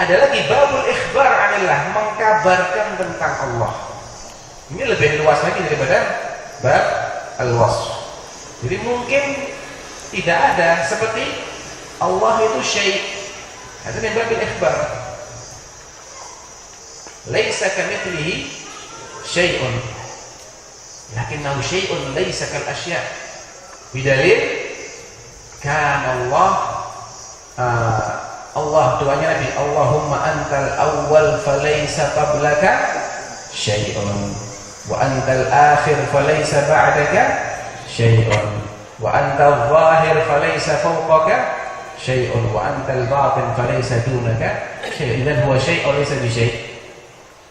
Ada lagi babul ikhbar anillah, mengkabarkan tentang Allah. Ini lebih luas lagi daripada bab al-wasf. Jadi mungkin tidak ada seperti Allah itu syai'. Itu min babil ikhbar. Laisa kamitslihi syai'un. Lakinnahu syai'un laisa kal asya'. Bidalil kana Allah doanya Nabi, Allahumma antal awwal falaysa qablaka syai'un wa antal akhir falaysa ba'daka syai'un wa antal zahir falaysa fawqaka syai'un wa antal batin falaysa dunaka syai'un. Idzan huwa syai'un laysa bi syai'.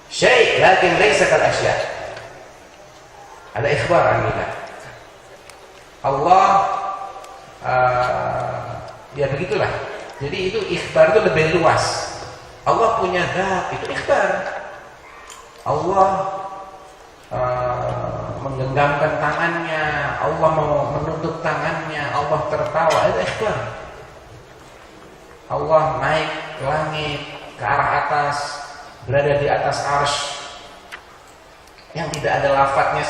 Syai' lakin laysa kal asya'. Ada ikhbar anillah. Allah ya begitulah. Jadi itu ikhbar itu lebih luas. Allah punya zat, itu ikhbar. Allah menggenggamkan tangannya, Allah menutup tangannya, Allah tertawa, itu ikhbar. Allah naik ke langit, ke arah atas, berada di atas arsy. Yang tidak ada lafadznya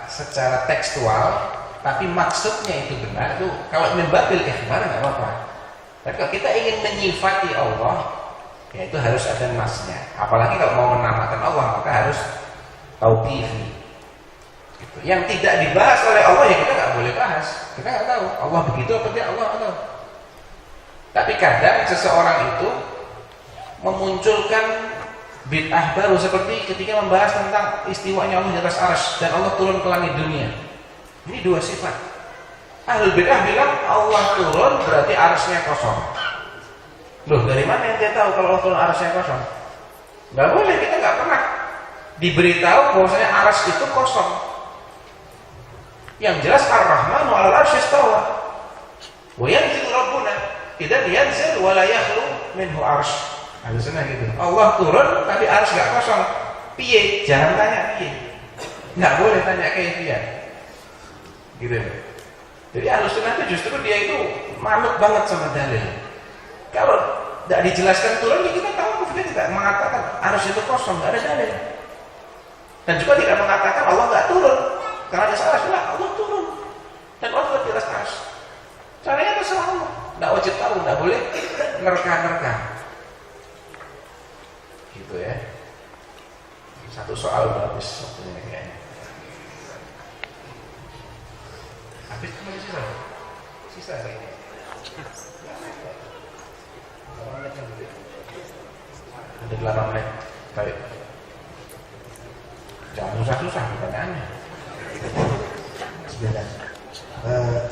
secara tekstual, tapi maksudnya itu benar. Itu kalau min babil ikhbar enggak apa-apa. Tapi kalau kita ingin menyifati Allah, ya itu harus ada nasnya. Apalagi kalau mau menamakan Allah, maka harus tauqifi. Gitu. Yang tidak dibahas oleh Allah ya kita nggak boleh bahas. Kita nggak tahu Allah begitu apa tidak, Allah nggak tahu. Tapi kadang seseorang itu memunculkan bid'ah baru seperti ketika membahas tentang istiwanya Allah di atas arsy dan Allah turun ke langit dunia. Ini dua sifat. Ahlul bid'ah bilang Allah turun berarti arsy-nya kosong. Loh, dari mana yang dia tahu kalau Allah turun arsy-nya kosong? Nggak boleh, kita nggak pernah diberitahu bahwasanya arsy itu kosong. Yang jelas Ar-Rahmanu 'alal arsy istawa. Wa yanzilu rabbuna idzan yanzil wa la yakhlu minhu arsy. Harusnya gitu. Allah turun tapi arsy nggak kosong. Piye? Jangan tanya piye. Nggak boleh tanya kaifiyah. Gitu. Jadi Ahlussunnah itu justru dia itu manut banget sama dalil. Kalau tidak dijelaskan turun, ya kita tahu dia tidak mengatakan arsy itu kosong, nggak ada dalil. Dan juga tidak mengatakan Allah nggak turun karena ada salah, Allah turun dan Allah di atas arsy. Caranya terserah Allah, nggak wajib tahu, nggak boleh nerka-nerka. Gitu ya. Satu soal udah habis waktunya kayaknya. Habis cuma sisa kayaknya. Ada 8 menit. Baik. Jangan susah-susah pertanyaannya. Bismillah.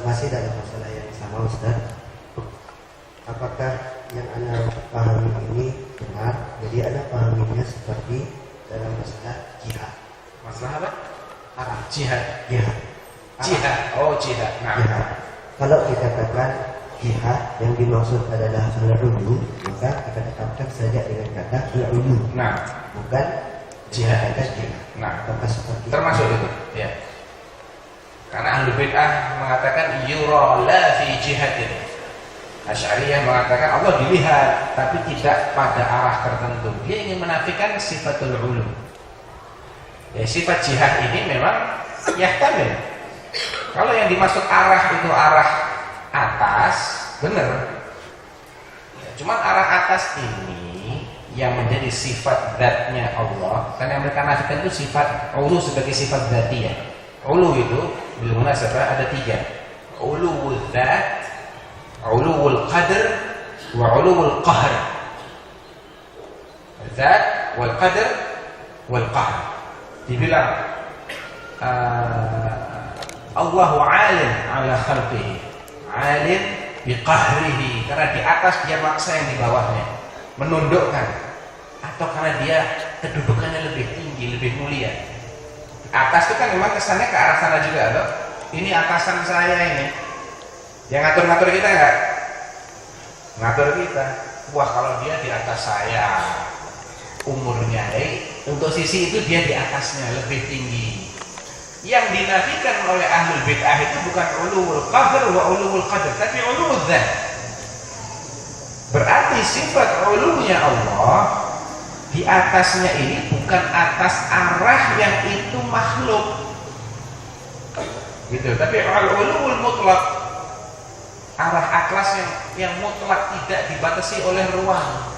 Masih dalam masalah yang sama Ustaz. Apakah yang Anda pahami ini benar? Jadi Anda pahaminya seperti dalam masalah jihad. Masalah apa? Arab. Jihad. Jihad. Oh jihad. Nah. Jihad. Kalau dikatakan jihad yang dimaksud adalah al-ulu, maka kita tetapkan saja dengan kata al-ulu. Nah, bukan jihad. kata jihad. Nah, apakah seperti termasuk itu? Ya. Karena ahli bid'ah mengatakan yura la fi jihadin. Asy'ariyah mengatakan Allah dilihat tapi tidak pada arah tertentu. Dia ingin menafikan sifatul ulu. Ya, sifat jihad ini memang yahtamil. Kalau yang dimaksud arah itu arah atas, benar. Ya, cuman arah atas ini yang menjadi sifat zatnya Allah. Karena yang mereka nafikan itu sifat ulu sebagai sifat zatiyah. Ulu itu bil munasabah ada 3. Uluwul dzat, uluwul qadr, wa uluwul qahr. Dzat wal qadr wal qahr. Dibilang Allahu alim ala khalqihi, alim biqahrihi, karena di atas dia maksa yang di bawahnya, menundukkan, atau karena dia kedudukannya lebih tinggi, lebih mulia. Atas itu kan memang kesannya ke arah sana juga, loh. Ini atasan saya ini, yang ngatur-ngatur kita enggak? Ngatur kita. Wah, kalau dia di atas saya umurnya, untuk sisi itu dia di atasnya lebih tinggi. Yang dinafikan oleh ahlul bid'ah itu bukan uluwul qahr wa uluwul qadr, tapi uluwul dzat. Berarti sifat ulunya Allah di atasnya ini bukan atas arah yang itu makhluk gitu, tapi al-ulul mutlak, arah atas yang mutlak, tidak dibatasi oleh ruang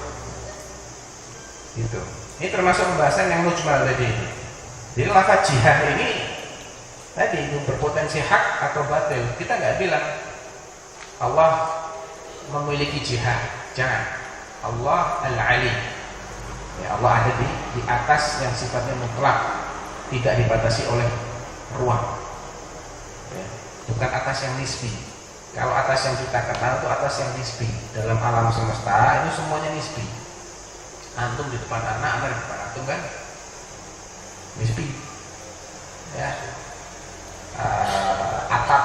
gitu. Ini termasuk pembahasan yang mujmal tadi. Jadi lafaz jihad ini tadi itu berpotensi hak atau batil. Kita nggak bilang Allah memiliki jihad, jangan. Allah al-ali, ya, Allah ada di atas yang sifatnya mutlak, tidak dibatasi oleh ruang, ya, bukan atas yang nisbi. Kalau atas yang kita kenal itu atas yang nisbi. Dalam alam semesta itu semuanya nisbi. Antum di depan anak di depan antum kan nisbi, ya. Atap,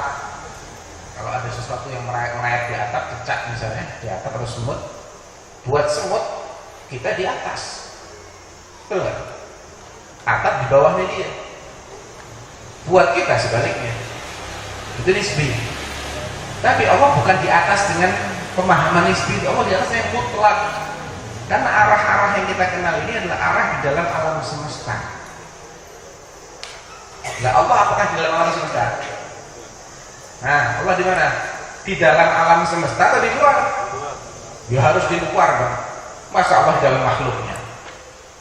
kalau ada sesuatu yang merayap di atap, cecak misalnya di atap atau semut, buat semut kita di atas, betul nggak? Atap di bawahnya dia. Buat kita sebaliknya, itu nisbi. Tapi Allah bukan di atas dengan pemahaman nisbi. Allah di atas yang mutlak. Karena arah-arah yang kita kenal ini adalah arah di dalam alam semesta. Nah, Allah apakah di dalam alam semesta? Nah, Allah di mana? Di dalam alam semesta atau di luar? Ya harus di luar, Bang. Masa Allah di dalam makhluknya?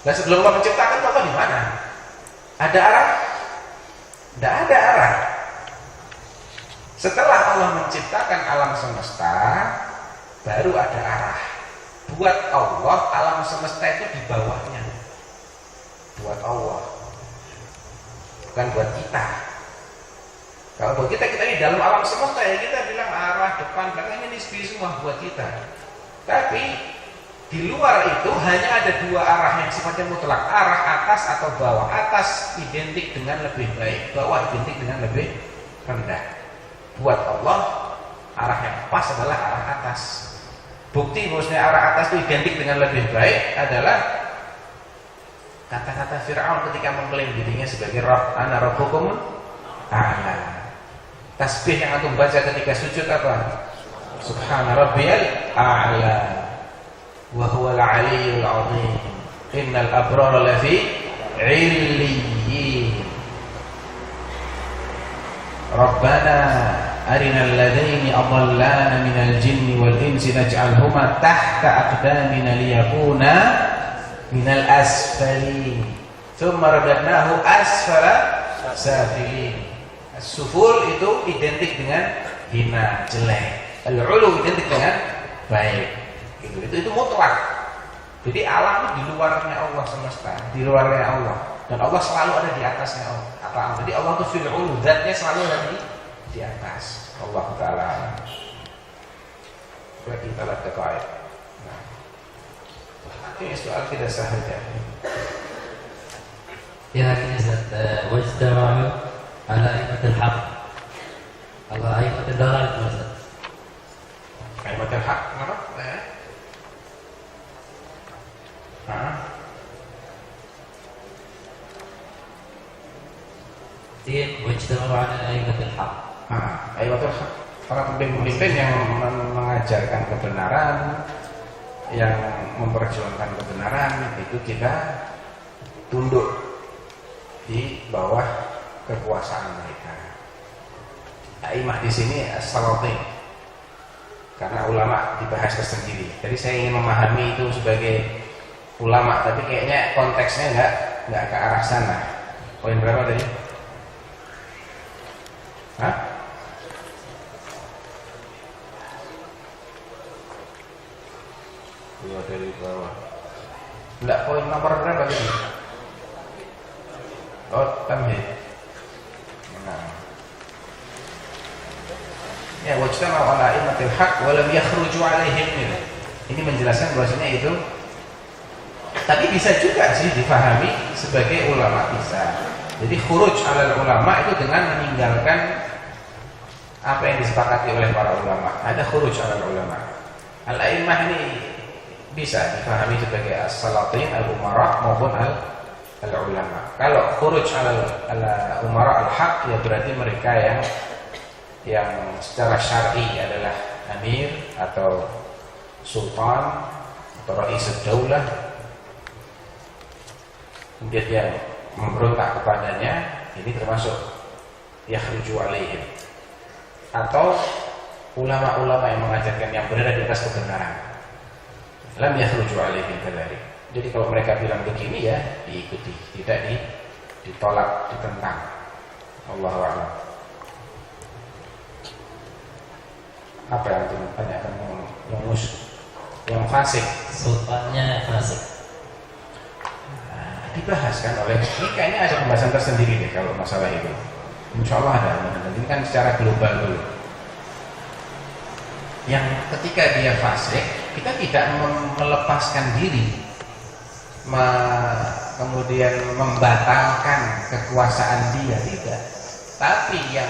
Nah, sebelum Allah menciptakan Allah di mana? Ada arah? Tidak ada arah. Setelah Allah menciptakan alam semesta, baru ada arah. Buat Allah, alam semesta itu di bawahnya. Buat Allah, bukan buat kita. Kalau buat kita ini dalam alam semesta, ya kita bilang arah depan belakang ini nisbi semua buat kita. Tapi di luar itu hanya ada dua arah yang sifatnya mutlak, arah atas atau bawah. Atas identik dengan lebih baik, bawah identik dengan lebih rendah. Buat Allah, arah yang pas adalah arah atas. Bukti bahwasanya arah atas itu identik dengan lebih baik adalah kata-kata Fir'aun ketika mengklaim dirinya sebagai Rabb, ana rabbukum a'la. Tasbih yang antum baca ketika sujud apa? Subhana rabbiyal a'la wa huwal 'aliyyul 'azim. Innal abrara lafi 'illiyyin. Rabbana arinal ladaini adallana minal jinni wal insi naj'alhuma tahta aqdamina liyakuna minal asfalin thumma radadnahu asfala safilin. As-suful itu identik dengan hina, jelek. Al-ulu identik dengan baik. Itu mutlak. Jadi alam di luarnya Allah semesta, di luarnya Allah, dan Allah selalu ada di atasnya Allah. Jadi Allah itu fil ulu, zatnya selalu ada di atas. Allah Taala. Berarti kita lihat ayat. Nah, ini soal tidak sahaja. Ya, ini wajtama'u ala aimatil haq. Ala aimatil dalal itu. Aimatil haq, kenapa? Dia wajtama'u ala aimatil haq. Aimatul haq, para pemimpin yang mengajarkan kebenaran, yang memperjuangkan kebenaran, itu kita tunduk di bawah kekuasaan mereka. Aimah di sini as-salatin, karena ulama dibahas tersendiri. Jadi saya ingin memahami itu sebagai ulama, tapi kayaknya konteksnya nggak ke arah sana. Poin berapa tadi? Hah? Dua dari bawah. Enggak, poin nomor berapa tadi? Oh, tamhid. Nah. Ya, wajtama ala imatil haq wa lam yakhruju alaihim. Ini menjelaskan bahwasanya itu, tapi bisa juga sih difahami sebagai ulama, bisa. Jadi khuruj alal ulama itu dengan meninggalkan apa yang disepakati oleh para ulama. Ada khuruj alal ulama. Al-a'immah ini bisa difahami sebagai as-salatin, al-umara maupun al-ulama. Kalau khuruj al-umara al-haq, ya berarti mereka yang secara syar'i adalah amir atau sultan atau raisud daulah, kemudian dia memberontak kepadanya, ini termasuk yakhruju alaihim. Atau ulama-ulama yang mengajarkan yang berada di atas kebenaran, lam yakhruju alaihim kadzalik. Jadi kalau mereka bilang begini ya diikuti, tidak ditolak, ditentang. Allahu a'lam. Apa yang ditanyakan yang fasik? Sultannya fasik. Dibahas kan oleh, ini kayaknya ada pembahasan tersendiri deh kalau masalah itu. Insya Allah ada. Nanti kan secara global dulu. Yang ketika dia fasik, kita tidak melepaskan diri, kemudian membatalkan kekuasaan dia, tidak. Tapi yang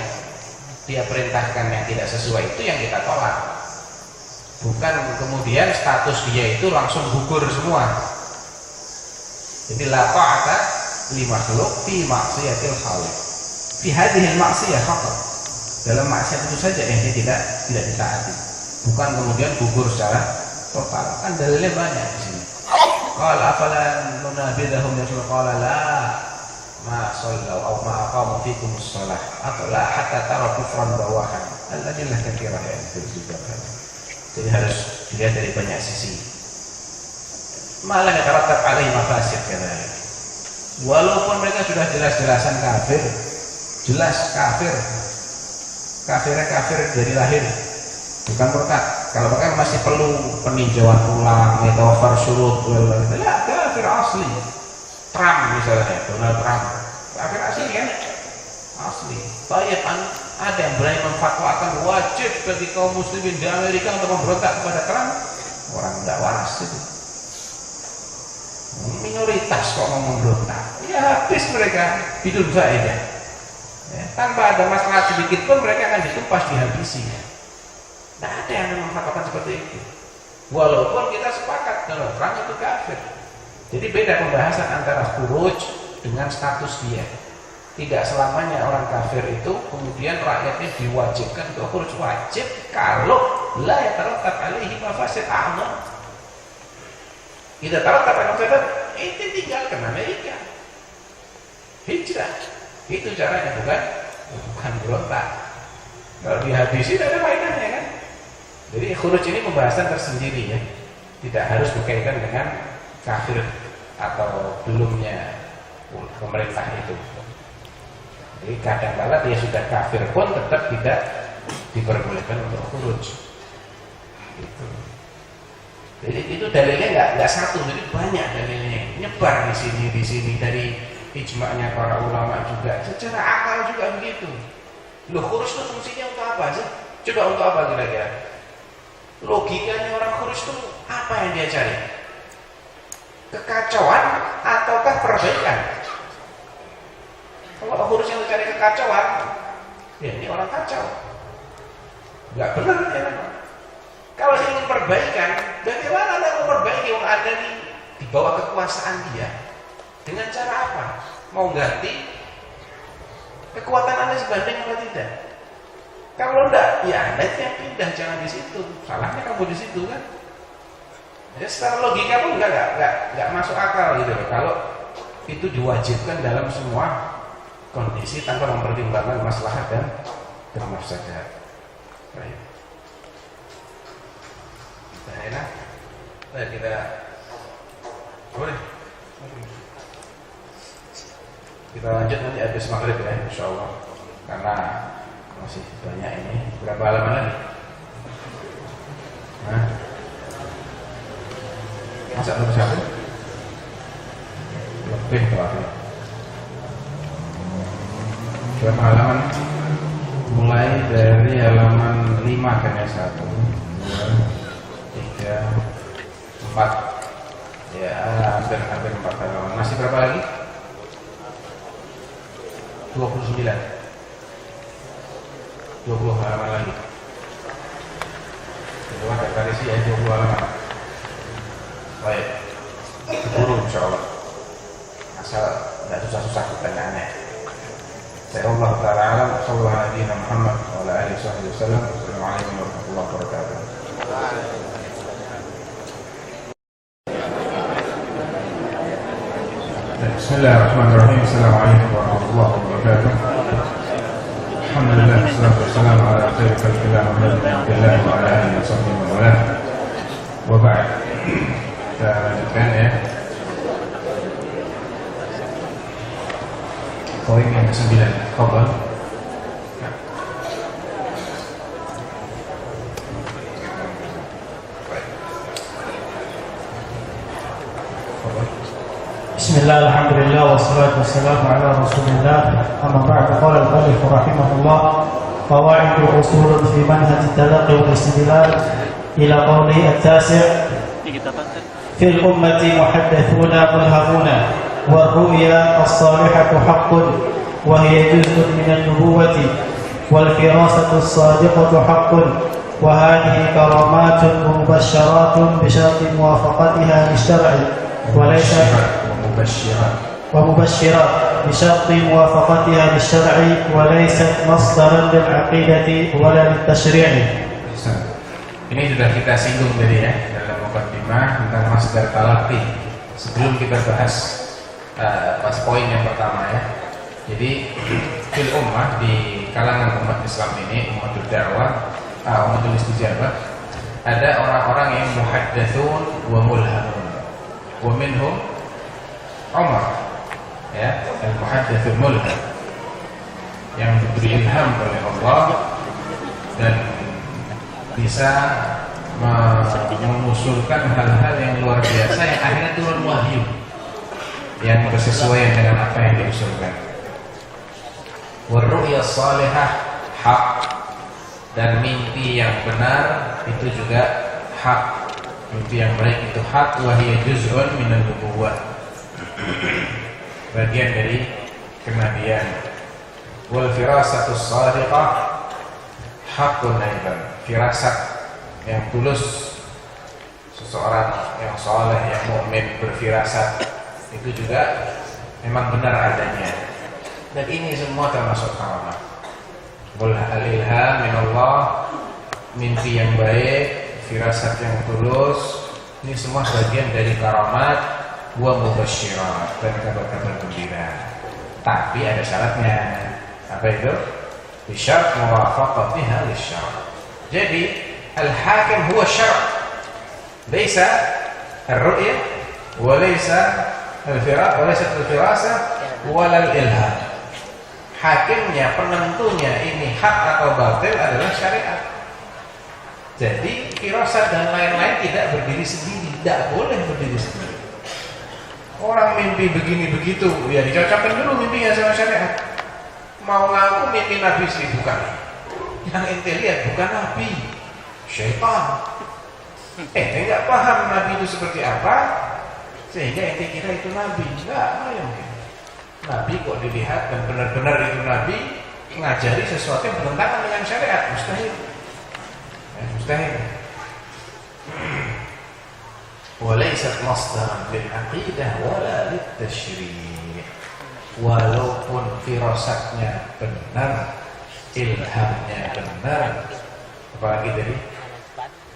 dia perintahkan yang tidak sesuai itu yang kita tolak. Bukan kemudian status dia itu langsung gugur semua. Jadi la ta'ata li makhluq fi maksiatil khaliq. Fi hadhihi al-ma'siyah faqat. Dalam maksiat itu saja yang dia tidak ditaati. Bukan kemudian gugur secara total. Kan dalilnya banyak di sini. Qala afala nunabidhum yasul qala la ma sallu aw ma aqamu fikum shalah atau la hatta tara kufran bawahan. Alladillah katsirah yang juga. Jadi harus dilihat dari banyak sisi. Malah yatarattab alaihi mafasid kadzalik. Walaupun mereka sudah jelas-jelasan kafir, jelas kafirnya kafir dari lahir, bukan murtad. Kalau mereka masih perlu peninjauan ulang, metafar syurut, ya kafir asli. Trump misalnya, Donald Trump, kafir asli kan? Asli. Baik, ada yang berani memfatwakan wajib bagi kaum muslimin di Amerika untuk memberontak kepada Trump. Orang tidak waras itu. Minoritas kok mau memberontak, ya habis mereka hidup saja ya, tanpa ada masalah sedikit pun mereka akan ditumpas, dihabisi. Tidak ada yang mengatakan seperti itu, walaupun kita sepakat kalau Trump itu kafir. Jadi beda pembahasan antara khuruj dengan status dia. Tidak selamanya orang kafir itu kemudian rakyatnya diwajibkan untuk khuruj. Wajib kalau la yatarattab alaihi mafasid a'zam. Kita tahu kata kata itu tinggalkan Amerika, hijrah, itu caranya, bukan berontak. Kalau dihabisi tidak ada faedahnya kan. Jadi khuruj ini pembahasan tersendiri ya, tidak harus berkaitan dengan kafir atau belumnya pemerintah itu. Jadi kadang-kala dia sudah kafir pun tetap tidak diperbolehkan untuk khuruj. Gitu. Jadi itu dalilnya nggak satu, jadi banyak dalilnya, nyebar di sini dari ijma'nya para ulama juga, secara akal juga begitu. Loh, khuruj itu fungsinya untuk apa sih? Coba untuk apa kira-kira? Logikanya orang khuruj itu apa yang dia cari? Kekacauan ataukah perbaikan? Kalau khuruj yang cari kekacauan, ya ini orang kacau, nggak benar ya. Kalau dia ingin perbaikan, bagaimana dia memperbaiki yang ada di bawah kekuasaan dia? Dengan cara apa? Mau ganti kekuatan Anda sebanding apa tidak? Kalau enggak, ya Anda yang pindah, jangan di situ. Salahnya kamu di situ kan? Ya, secara logika pun enggak masuk akal gitu loh. Kalau itu diwajibkan dalam semua kondisi tanpa mempertimbangkan maslahat dan mafsadat. Baik. Enak, nah, kita boleh kita lanjut nanti habis maghrib ya, insya Allah, karena masih banyak ini. Berapa halaman lagi? Nah, masa belum satu? Lebih terakhir. Berapa halaman? Mulai dari halaman 5 kan ya, 1, 2, 3, 4, ya hampir 4 halaman. Masih berapa lagi? 29, 20 halaman lagi. Kedua dari sih ya 20 halaman. Baik, buru insya Allah. Asal tidak susah-susah pertanyaannya. Saya Allah Ta'ala alam. Sallallahu alaihi Muhammad wa ala alihi wasallam. Assalamualaikum warahmatullahi wabarakatuh. Bismillahirrahmanirrahim. Assalamualaikum warahmatullahi wabarakatuh. Alhamdulillah, wassalatu wassalamu ala khairi khalqillah Muhammadin abdillah wa ala alihi wa sahbihi wa wala. Wa ba'd. Kita lanjutkan ya. Poin yang ke-9. Qadar. بسم الله الحمد لله والصلاة والسلام على رسول الله. أما بعد قال المؤلف رحمه الله: قواعد أصول في منهج التلقي والاستدلال إلى قوله التاسع: في الأمة محدثون ملهمون والرؤيا الصالحة حق وهي جزء من النبوة والفراسة الصادقة حق وهذه كرامات مبشرات بشرط موافقتها للشرع وليس ومبشرات بشرط موافقتها للشرع وليست مصدرا للعقيدة ولا للتشريع. Ini sudah kita singgung tadi ya dalam muqaddimah tentang masdar talaqi sebelum kita bahas pas poin yang pertama ya. Jadi fil ummah, di kalangan umat Islam ini, umatul dakwah, umatul istijabah, ada orang-orang yang muhaddatsun wa mulhamun. Wa minhum Umar, ya, al-muhaddatsul mulham, yang diberi ilham oleh Allah dan bisa mengusulkan hal-hal yang luar biasa yang akhirnya turun wahyu yang bersesuaian dengan apa yang diusulkan. War-ru'ya salihah hak, dan mimpi yang benar itu juga hak. Mimpi yang baik itu hak. Wa hiya juz'un minan nubuwwah, bagian dari kenabian. Wal firasatus shadiqah haqqun aidan, firasat yang tulus, seseorang yang saleh, yang mukmin berfirasat itu juga memang benar adanya. Dan ini semua termasuk karamah. Wal ilham minallah, mimpi yang baik, firasat yang tulus, ini semua bagian dari karamat wa mubasyirat, dan kabar-kabar gembira. Tapi ada syaratnya. Apa itu? Bisyarat muwafaqatiha lisyara'. Jadi al-hakim huwa syara', laisa ar-ru'ya wa laisa al-firasah wa laisa al-firasah wa al-ilham. Hakimnya, penentunya ini hak atau batil adalah syariat. Jadi firasat dan lain-lain tidak berdiri sendiri, tidak boleh berdiri sendiri. Orang mimpi begini begitu, ya dicocokkan dulu mimpinya sama syariat. Mau ngaku mimpi Nabi 1000 kali, yang ente lihat bukan Nabi, syaitan. Ente nggak paham Nabi itu seperti apa, sehingga ente kira itu Nabi. Enggak mungkin. Nabi kok dilihat dan benar-benar itu Nabi ngajari sesuatu yang bertentangan dengan syariat, mustahil. Mustahil. Walaysat masdaran lil aqidah wala lit tasyri'. Walaupun firasatnya benar, ilhamnya benar, apalagi dari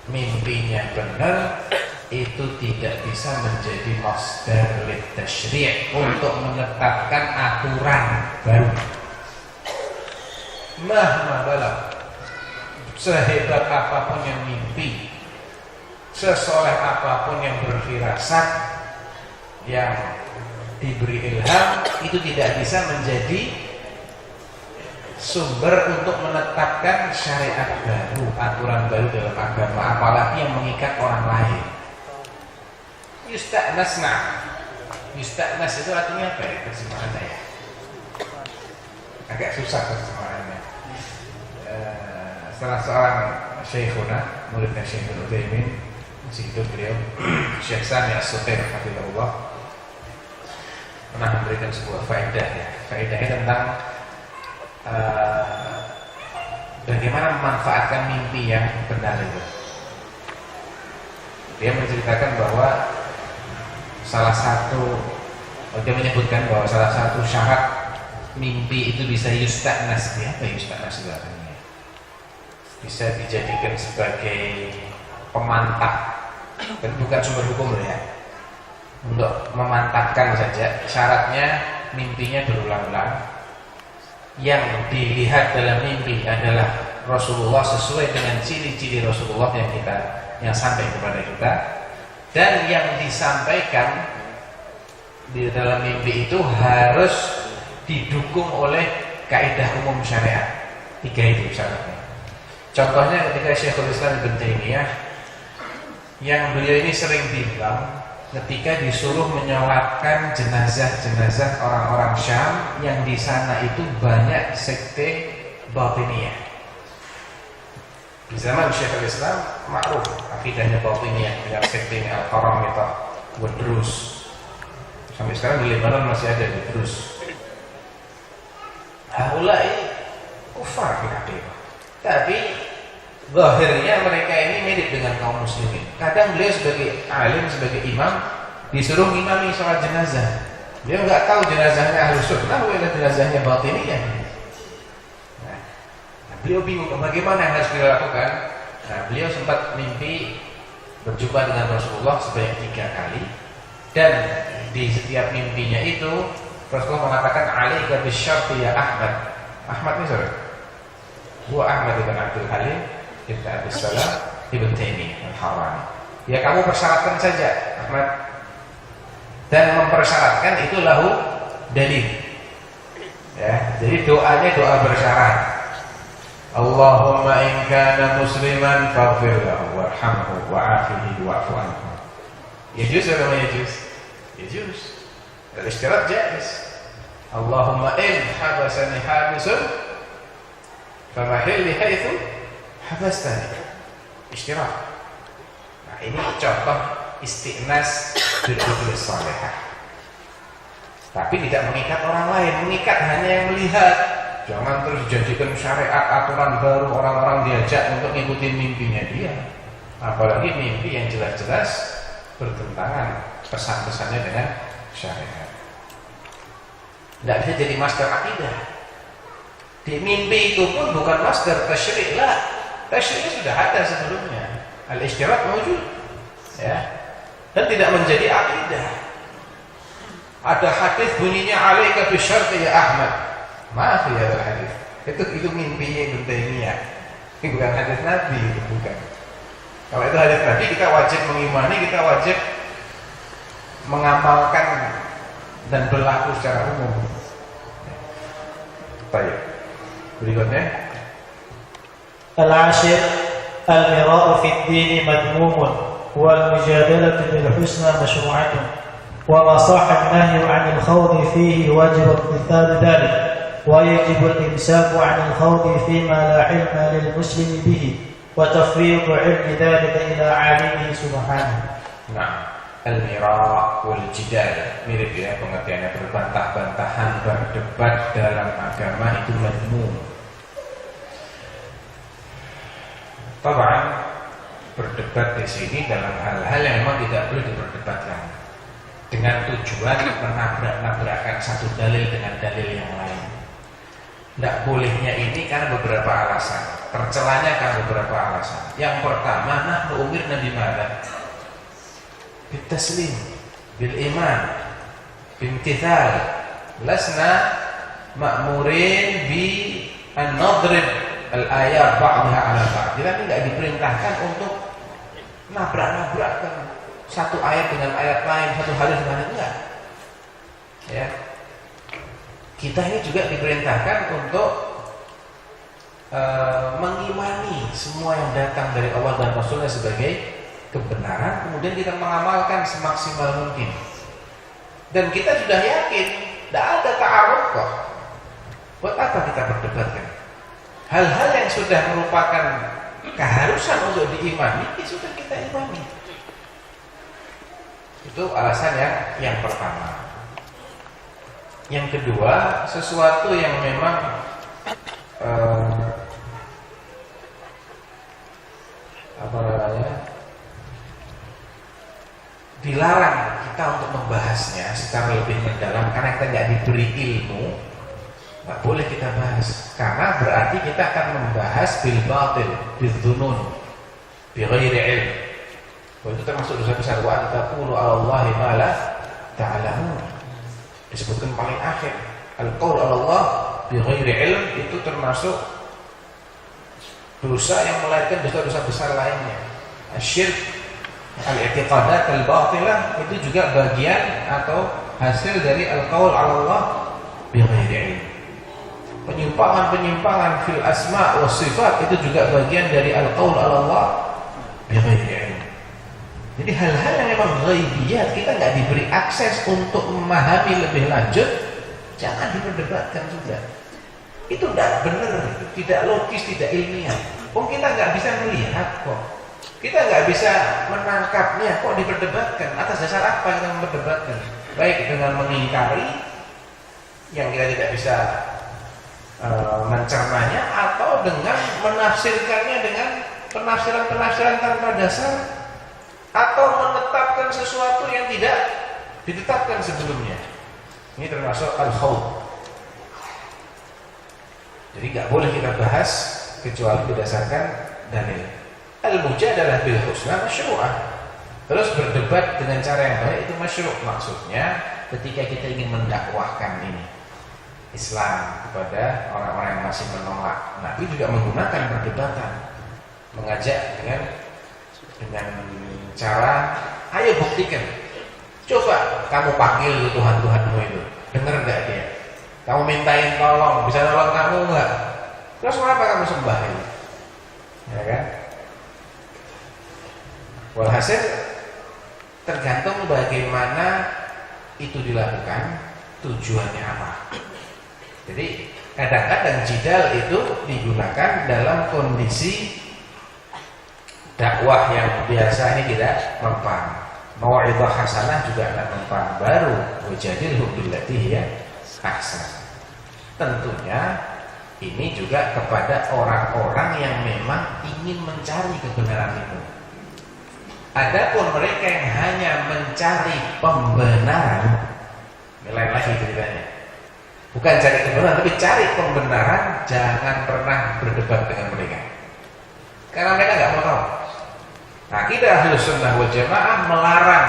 mimpinya benar, itu tidak bisa menjadi masdar lit tasyri' untuk menetapkan aturan baru. Mahma balagh, sehebat apapun yang mimpi, sesoleh apapun yang berfirasat, yang diberi ilham, itu tidak bisa menjadi sumber untuk menetapkan syariat baru, aturan baru dalam agama, apalagi yang mengikat orang lain. Yusta'nasna, yusta'nas itu artinya apa ya terjemahannya ya? Agak susah terjemahannya. Salah seorang syekhuna, muridnya Syekh Ibnu Utsaimin, masih hidup beliau, Syekh Sami As-Sutair hafizahullah, pernah memberikan sebuah faedah ya. Faedahnya tentang bagaimana memanfaatkan mimpi yang benar itu. Dia menceritakan bahwa dia menyebutkan bahwa salah satu syarat mimpi itu bisa yusta'nas. Apa yusta'nas itu artinya? Bisa dijadikan sebagai pemantap, dan bukan sumber hukum loh ya. untuk memantapkan saja. Syaratnya mimpinya berulang-ulang. Yang dilihat dalam mimpi adalah Rasulullah sesuai dengan ciri-ciri Rasulullah yang sampai kepada kita, dan yang disampaikan di dalam mimpi itu harus didukung oleh kaidah umum syariat. 3 itu syaratnya. Contohnya ketika Syekhul Islam Ibnu Taimiyah, yang beliau ini sering bilang ketika disuruh menyolatkan jenazah-jenazah orang-orang Syam yang di sana itu banyak sekte Batiniyah. Di zaman Syekhul Islam makruf akidahnya Batiniyah dengan sekte Al-Qaramita, Wadrus. Sampai sekarang di Lebanon masih ada di Drus. Haulai kufar kafir. Tapi zahirnya mereka ini mirip dengan kaum muslimin. Kadang beliau sebagai alim, sebagai imam disuruh ngimami sholat jenazah. Dia nggak tahu jenazahnya Ahlus Sunnah atau jenazahnya Batiniyah. Nah, beliau bingung bagaimana yang harus dilakukan. Nah, beliau sempat mimpi berjumpa dengan Rasulullah sebanyak 3 kali, dan di setiap mimpinya itu Rasulullah mengatakan alaika bisyarti ya Ahmad. Ahmad ini siapa? Gua Ahmad ibn Abdul Halim ibn Abi Salam ibn Taimiyah Al-Harrani. Ya kamu persyaratkan saja Ahmad, dan mempersyaratkan itu lahu dalil. Ya, jadi doanya doa bersyarat. Allahumma in kana musliman faghfir lahu warhamhu wa'afihi wa'fu anhu. Yajuz atau ma yajuz? Yajuz. Al-isyarat jaiz. Allahumma in habasani habisun famahilli haitsu habastani. Isyarat. Nah, ini contoh istighnas bil salihah. Tapi tidak mengikat orang lain, mengikat hanya yang melihat. Jangan terus dijadikan syariat aturan baru, orang-orang diajak untuk ngikutin mimpinya dia. Apalagi mimpi yang jelas-jelas bertentangan pesan-pesannya dengan syariat. Tidak bisa jadi masdar akidah. Di mimpi itu pun bukan masdar tasyri', lah. Tasyri' sudah ada sebelumnya. Al-isyarat mawjud. Ya. Dan tidak menjadi akidah. Ada hadis bunyinya alaika bisyarti ya Ahmad. Maaf ya ada hadis. Itu mimpinya Ibnu Taimiyah. Ini bukan hadis Nabi, itu bukan. Kalau itu hadis Nabi, kita wajib mengimani, kita wajib mengamalkan dan berlaku secara umum. Baik. Berikutnya. Al-ashir al-mira'u fi ad-din madmumun wal mujadalatu bil husna mashru'atun wa ma sahha an-nahyu 'anil khawdi fihi wajib imtithal dhalik wa yajibu al-imsaku 'anil khawdi fima la 'ilma lil muslimi bihi wa tafriḍu 'ilmi dhalika ila 'alimihi subhanahu. Nah, al-mira' wal jidal mirip ya pengertiannya, berbantah-bantahan, berdebat dalam agama itu madmum. Taban berdebat di sini dalam hal-hal yang memang tidak perlu diperdebatkan dengan tujuan menabrak-nabrakkan satu dalil dengan dalil yang lain. Tidak bolehnya ini karena beberapa alasan, tercelanya karena beberapa alasan. Yang pertama, nahnu umirna bimana? Bitaslim, bil iman, bimtithal. Lasna ma'murin bi an-nadrib al-ayat ba'daha 'ala ba'd. Kita tidak diperintahkan untuk nabrak-nabrakkan satu ayat dengan ayat lain, satu hadis dengan ayat enggak. Ya. Kita ini juga diperintahkan untuk mengimani semua yang datang dari Allah dan Rasulnya sebagai kebenaran, kemudian kita mengamalkan semaksimal mungkin. Dan kita sudah yakin tidak ada ta'aruf kok. Buat apa kita berdebatkan? Hal-hal yang sudah merupakan keharusan untuk diimani, sudah kita imani. Itu alasan yang pertama. Yang kedua, sesuatu yang memang dilarang kita untuk membahasnya secara lebih mendalam karena kita tidak diberi ilmu, nggak boleh kita bahas, karena berarti kita akan membahas bil batil, bil dzunun, bi ghairi ilm. Itu termasuk dosa besar. Wa anta qulu 'ala Allahi ma la ta'lamun. Disebutkan paling akhir. Al-qaul 'ala Allah bighairi ilm itu termasuk dosa yang melahirkan dosa-dosa besar lainnya. Asyirk, al-i'tiqadat al-batilah itu juga bagian atau hasil dari al-qaul 'ala Allah bighairi ilm. Penyimpangan-penyimpangan fil asma' was sifat itu juga bagian dari al-qaul 'ala Allah bighairi ilm. Jadi hal-hal yang memang ghaibiyat kita nggak diberi akses untuk memahami lebih lanjut, jangan diperdebatkan juga. Itu tidak benar, tidak logis, tidak ilmiah. Kita nggak bisa melihat kok, kita nggak bisa menangkapnya kok diperdebatkan. Atas dasar apa kita memperdebatkan? Baik dengan mengingkari yang kita tidak bisa mencernanya, atau dengan menafsirkannya dengan penafsiran-penafsiran tanpa dasar, atau menetapkan sesuatu yang tidak ditetapkan sebelumnya. Ini termasuk al-khawd. Jadi nggak boleh kita bahas kecuali berdasarkan dalil. Al-mujadalah bil husna masyru'ah. Terus berdebat dengan cara yang baik itu masyru'. Maksudnya ketika kita ingin mendakwahkan ini Islam kepada orang-orang yang masih menolak, Nabi juga menggunakan perdebatan, mengajak dengan cara, ayo buktikan. Coba kamu panggil Tuhan-Tuhanmu itu, dengar enggak dia? Kamu mintain tolong, bisa nolong kamu enggak? Terus kenapa kamu sembah ini? Ya kan? Walhasil tergantung bagaimana itu dilakukan, tujuannya apa. Jadi kadang-kadang jidal itu digunakan dalam kondisi dakwah yang biasa ini tidak mempan. Mau'izah hasanah juga tidak mempan. Baru wajadilhum billati hiya ahsan. Tentunya ini juga kepada orang-orang yang memang ingin mencari kebenaran itu. Adapun mereka yang hanya mencari pembenaran, lain lagi ceritanya. Bukan cari kebenaran, tapi cari pembenaran, jangan pernah berdebat dengan mereka. Karena mereka nggak mau tahu. Nah, kita Ahlus Sunnah wal Jamaah melarang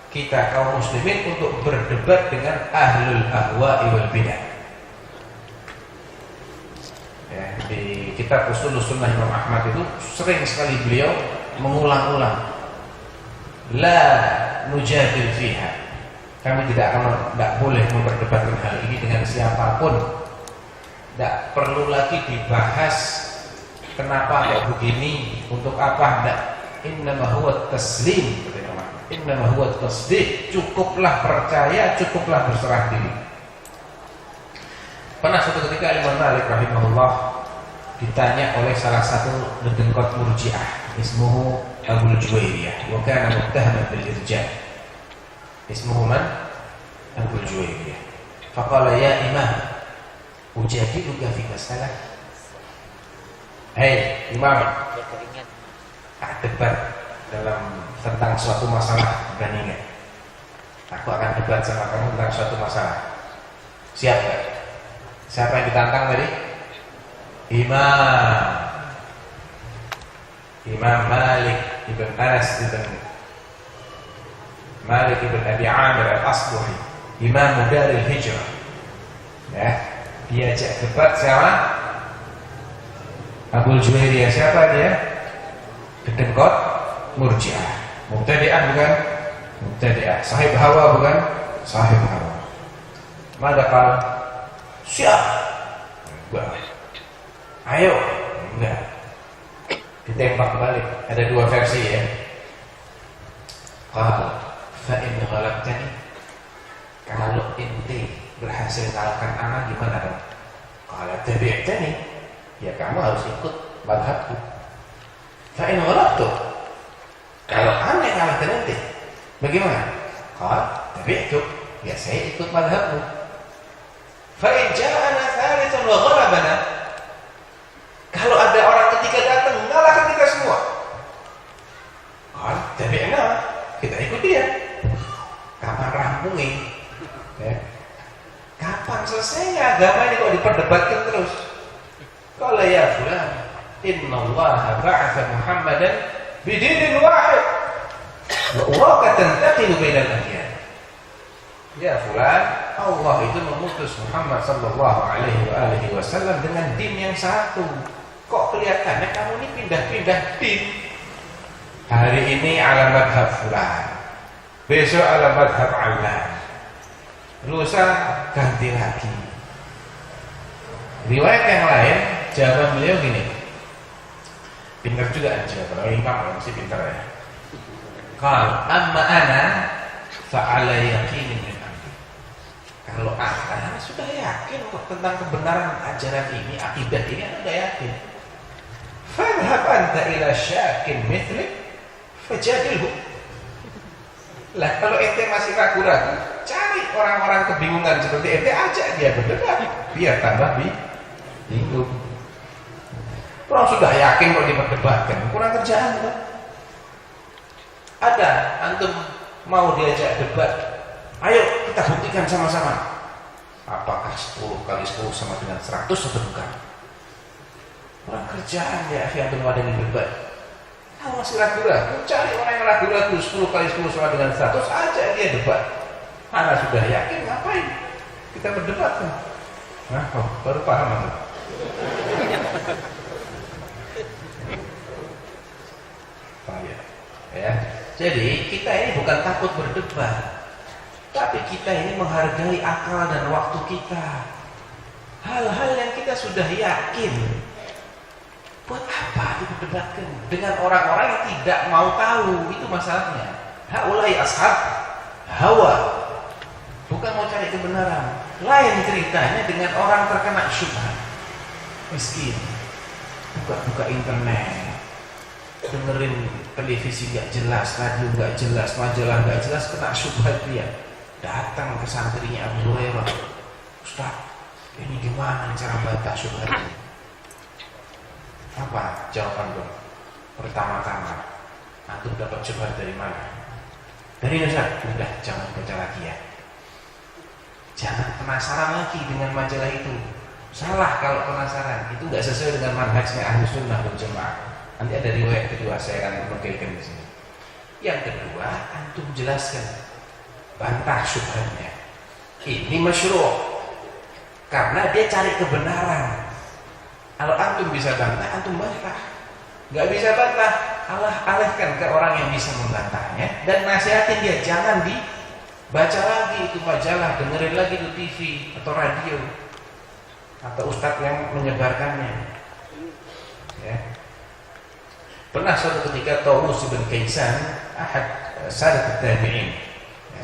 kita kaum muslimin untuk berdebat dengan ahlul ahwa'i wal bidah. Ya, di kitab Ushulus Sunnah Imam Ahmad itu sering sekali beliau mengulang-ulang, la nujadil fiha. Kami tidak boleh memperdebatkan hal ini dengan siapapun. Tidak perlu lagi dibahas kenapa kok begini, untuk apa, tidak. Innama huwa taslim, innama huwa tasdiq. Cukuplah percaya, cukuplah berserah diri. Pernah suatu ketika Imam Malik rahimahullah ditanya oleh salah satu dengkot Murji'ah, ismuhu Abul Juwairiyah, wa kana muttahaman bil irja'. Ismuhu man? Abul Juwairiyah. Faqala ya imam, ujadiluka fi masalah. Hei imam, debat tentang suatu masalah, berani enggak? Aku akan debat sama kamu tentang suatu masalah. Siap enggak? Siapa yang ditantang tadi? Imam Malik ibn Anas ibn Malik ibn Abi Amir al-Asbuhi, Imam Daril Hijrah. Ya, diajak debat sama Abul Juwairiyah. Siapa dia? Kedengkot Murji'ah. Mubtadi'ah bukan? Mubtadi'ah. Sahib hawa bukan? Sahib hawa. Madakal siap. Enggak. Ayo. Enggak. Ditembak balik. Ada dua versi ya. Qal fa in ghalabtani, kalau inti berhasil kalahkan anak gimana dong? Qala tabi'tani, ya kamu harus ikut mazhabku. Fa in ghalabtu, kalau aneh kalahkan inti bagaimana? Qala tabi'tu, ya saya ikut mazhabmu. Fa in ja'ana thalithun wa ghalabana, kalau ada orang ketiga datang mengalahkan kita semua, qala tabi'na, kita ikut dia. Kapan rampungnya? Ya. Kapan selesainya agama ini kok diperdebatkan terus? Qala ya fulan, innallaha ba'atha Muhammadan bidinin wahid wa uraka tantaqilu bainal adyan. Ya fulan, Allah itu mengutus Muhammad sallallahu alaihi wasallam dengan din yang satu. Kok kelihatannya kamu ini pindah-pindah din? Hari ini ala madhab fulan, besok ala madhab alan, lusa ganti lagi. Riwayat yang lain, jawaban beliau gini. Pintar juga jawaban imam, mesti pintar ya. Qal amma ana fa'ala yaqinin min amri. Kalau ana sudah yakin tentang kebenaran ajaran ini, akidah ini, ana sudah yakin. Fadhhab anta ila syakin mithlik fajadilhu. Lah kalau ente masih ragu-ragu, cari orang-orang kebingungan seperti ente, ajak dia berdebat biar tambah bingung. Orang sudah yakin kalau diperdebatkan, kurang kerjaan kan? Ada antum mau diajak debat, ayo kita buktikan sama-sama apakah 10 kali 10 sama dengan 100 atau bukan. Kurang kerjaan ya akhi antum ada yang debat. Kalau masih ragu-ragu, cari orang yang ragu-ragu 10 kali 10 sama dengan 100, ajak dia debat. Anda sudah yakin, ngapain kita berdebat kan? Nah, baru paham antum. Ya. Jadi kita ini bukan takut berdebat, tapi kita ini menghargai akal dan waktu kita. Hal-hal yang kita sudah yakin, buat apa diperdebatkan dengan orang-orang yang tidak mau tahu? Itu masalahnya. Haulai ashab hawa, bukan mau cari kebenaran. Lain ceritanya dengan orang terkena syubhat, miskin, buka internet, dengerin televisi gak jelas, radio gak jelas, majalah gak jelas, kena syubhat dia. Datang ke santrinya Abu Hurairah, Ustaz, ini gimana cara bantah syubhat ini? Apa jawaban dong? Pertama-tama, antum dapat syubhat dari mana? Dari Ustaz. Udah, jangan baca lagi ya. Jangan penasaran lagi dengan majalah itu. Salah kalau penasaran, itu gak sesuai dengan manhajnya Ahlus Sunnah wal Jamaah. Nanti ada riwayat kedua, saya akan menukilkan di sini. Yang kedua, antum jelaskan, bantah syubhatnya. Ini masyru', karena dia cari kebenaran. Kalau antum bisa bantah, antum bantah. Gak bisa bantah, alihkan ke orang yang bisa membantahnya dan nasihatin dia, jangan dibaca lagi itu majalah, dengerin lagi itu TV atau radio atau ustadz yang menyebarkannya. Ya. Pernah suatu ketika Tawus bin Kaisan, ahad sadat tabi'in,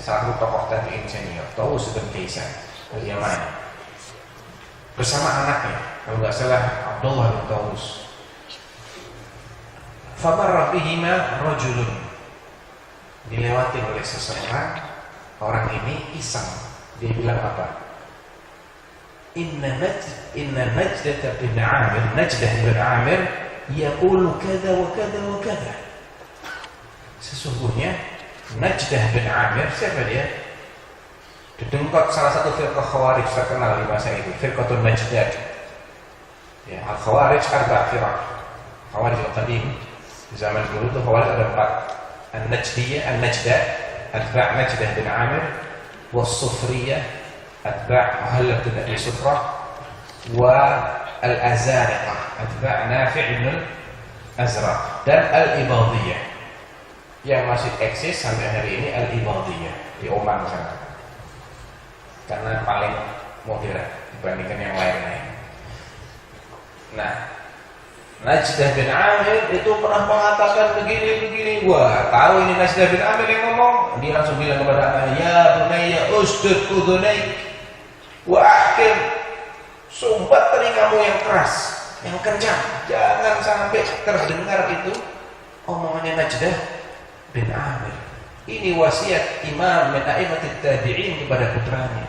salah satu tokoh tabi'in senior, Tawus bin Kaisan dari Yaman, bersama anaknya, kalau nggak salah Abdullah bin Tawus. Famarra bihima rajulun, dilewati oleh seseorang. Orang ini iseng, dia bilang apa? Inna Najdah bin Amir yaqulu kada wa kada wa kada. Sesungguhnya Najdah bin Amir, siapa dia? Didengkot salah satu firqah Khawarij terkenal di masa itu, firqatul Najdah. Ya, Al-Khawarij arba' firqah. Khawarij al-qadim di zaman dulu itu Khawarij ada 4. An-Najdiyah, An-Najdah, atba' Najdah bin Amir, was-Sufriyah, atba' Muhallab bin Abi Sufrah, wa Al-Azariqah, atba' Nafi' bin Azraq, dan Al-Ibadiyah yang masih eksis sampai hari ini. Al-Ibadiyah di Oman sana, karena paling modern dibandingkan yang lain-lain. Nah, Najdah bin Amir itu pernah mengatakan begini. Wah, tahu ini Najdah bin Amir yang ngomong, dia langsung bilang kepada anaknya, ya bunayya usdud udhunaik wa ahkim, sumbat telingamu yang keras, yang kencang, jangan sampai terdengar itu omongannya Najdah bin Amir. Ini wasiat Imam min a'immatut tabi'in kepada putranya.